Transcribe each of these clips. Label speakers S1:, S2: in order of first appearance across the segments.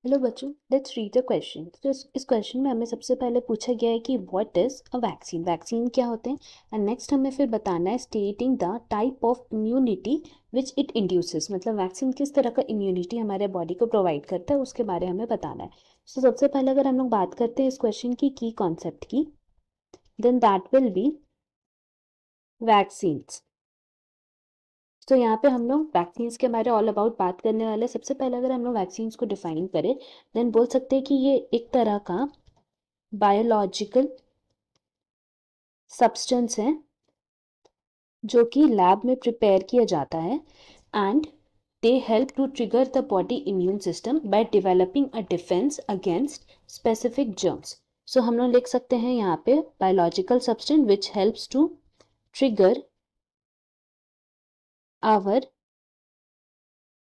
S1: Hello बच्चों, let's read the question. तो इस क्वेश्चन में हमें सबसे पहले पूछा गया है कि what is a vaccine, vaccine क्या होते हैं। एंड नेक्स्ट हमें फिर बताना है stating the type of immunity which it induces, मतलब वैक्सीन किस तरह का इम्यूनिटी हमारे बॉडी को प्रोवाइड करता है उसके बारे में हमें बताना है। तो सबसे पहले अगर हम लोग बात करते हैं इस क्वेश्चन की कॉन्सेप्ट की, then that will be vaccines. तो यहाँ पे हम लोग वैक्सीन्स के बारे ऑल अबाउट बात करने वाले हैं। सबसे पहले अगर हम लोग वैक्सीन्स को डिफाइन करें, देन बोल सकते हैं कि ये एक तरह का बायोलॉजिकल सब्सटेंस है जो कि लैब में प्रिपेयर किया जाता है and they help to trigger the body immune system by developing a defence against specific germs. So हम लोग लिख सकते हैं यहाँ पे biological substance which helps to trigger our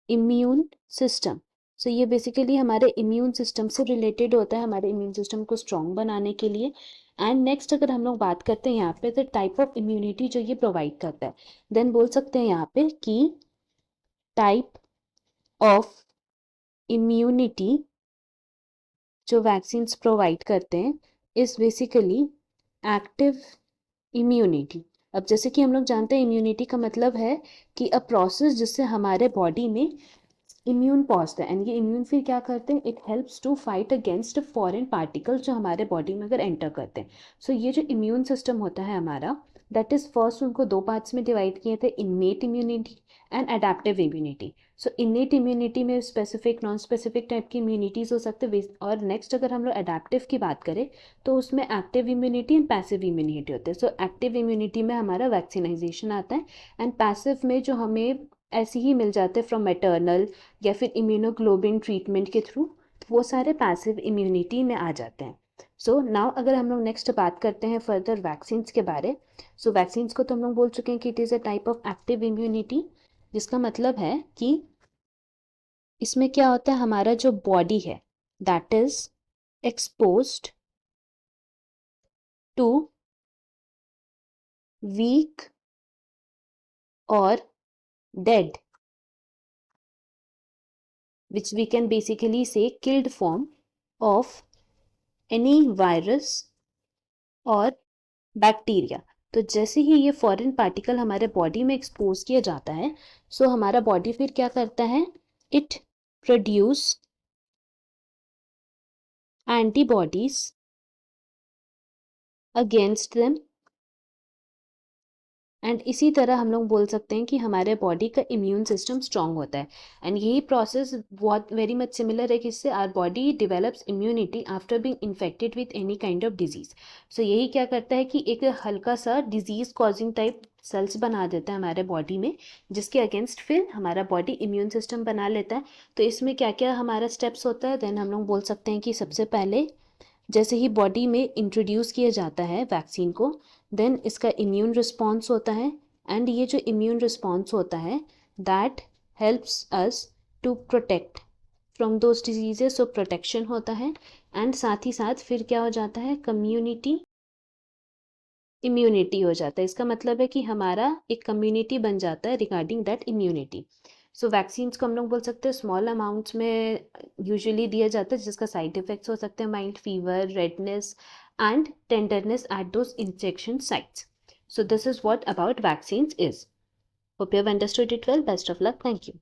S1: immune system. So ये बेसिकली हमारे इम्यून सिस्टम से रिलेटेड होता है, हमारे इम्यून सिस्टम को स्ट्रॉन्ग बनाने के लिए। एंड नेक्स्ट अगर हम लोग बात करते हैं यहाँ पे तो टाइप ऑफ इम्यूनिटी जो ये प्रोवाइड करता है, देन बोल सकते हैं यहाँ पे कि टाइप ऑफ इम्यूनिटी जो वैक्सीन्स प्रोवाइड करते हैं इज बेसिकली एक्टिव इम्यूनिटी। अब जैसे कि हम लोग जानते हैं इम्यूनिटी का मतलब है कि अ प्रोसेस जिससे हमारे बॉडी में इम्यून पहुंचता है एंड ये इम्यून फिर क्या करते हैं, it helps to fight against foreign particles जो हमारे बॉडी में अगर एंटर करते हैं। सो ये जो इम्यून सिस्टम होता है हमारा, दैट इज फर्स्ट उनको दो पार्ट्स में डिवाइड किए थे, innate immunity and adaptive immunity. So innate immunity में स्पेसिफिक नॉन स्पेसिफिक टाइप की इम्यूनिटीज हो सकते हैं। और नेक्स्ट अगर हम लोग अडेप्टिव की बात करें तो उसमें active immunity and passive immunity होते हैं। सो एक्टिव इम्यूनिटी में हमारा वैक्सीनाइजेशन आता है एंड पैसिव में जो हमें ऐसे ही मिल जाते हैं फ्रॉम मैटरनल या फिर इम्यूनोग्लोबिन ट्रीटमेंट के थ्रू, वो सारे पैसिव इम्यूनिटी में आ जाते हैं। सो नाउ अगर हम लोग नेक्स्ट बात करते हैं फर्दर वैक्सीन्स के बारे। सो वैक्सीन्स को तो हम लोग बोल चुके हैं कि it is a type of active immunity, जिसका मतलब है कि इसमें क्या होता है, हमारा जो बॉडी है that is exposed to weak और dead, which we can basically say killed form of any virus और बैक्टीरिया। तो जैसे ही ये फॉरेन पार्टिकल हमारे बॉडी में एक्सपोज किया जाता है, सो हमारा बॉडी फिर क्या करता है, it produce antibodies against them. And इसी तरह हम लोग बोल सकते हैं कि हमारे बॉडी का इम्यून सिस्टम स्ट्रांग होता है। एंड यही प्रोसेस बहुत वेरी मच सिमिलर है, किससे our body develops immunity after being infected with any kind of disease. So यही क्या करता है कि एक हल्का सा डिजीज कॉजिंग टाइप सेल्स बना देता है हमारे बॉडी में, जिसके अगेंस्ट फिर हमारा बॉडी इम्यून सिस्टम बना लेता है। तो इसमें क्या क्या हमारा स्टेप्स होता है, देन हम लोग बोल सकते हैं कि सबसे पहले जैसे ही बॉडी में इंट्रोड्यूस किया जाता है वैक्सीन को, देन इसका इम्यून रिस्पॉन्स होता है। एंड ये जो इम्यून रिस्पॉन्स होता है that helps us to protect from those diseases, so protection होता है। एंड साथ ही साथ फिर क्या हो जाता है, कम्युनिटी इम्यूनिटी हो जाता है। इसका मतलब है कि हमारा एक कम्युनिटी बन जाता है regarding that immunity. So vaccines को हम लोग बोल सकते हैं स्मॉल अमाउंट्स में यूजुअली दिया जाता है, जिसका साइड इफेक्ट्स हो सकते हैं mild fever, redness and tenderness at those injection sites. So this is what about vaccines is. Hope you have understood it well. Best of luck. Thank you.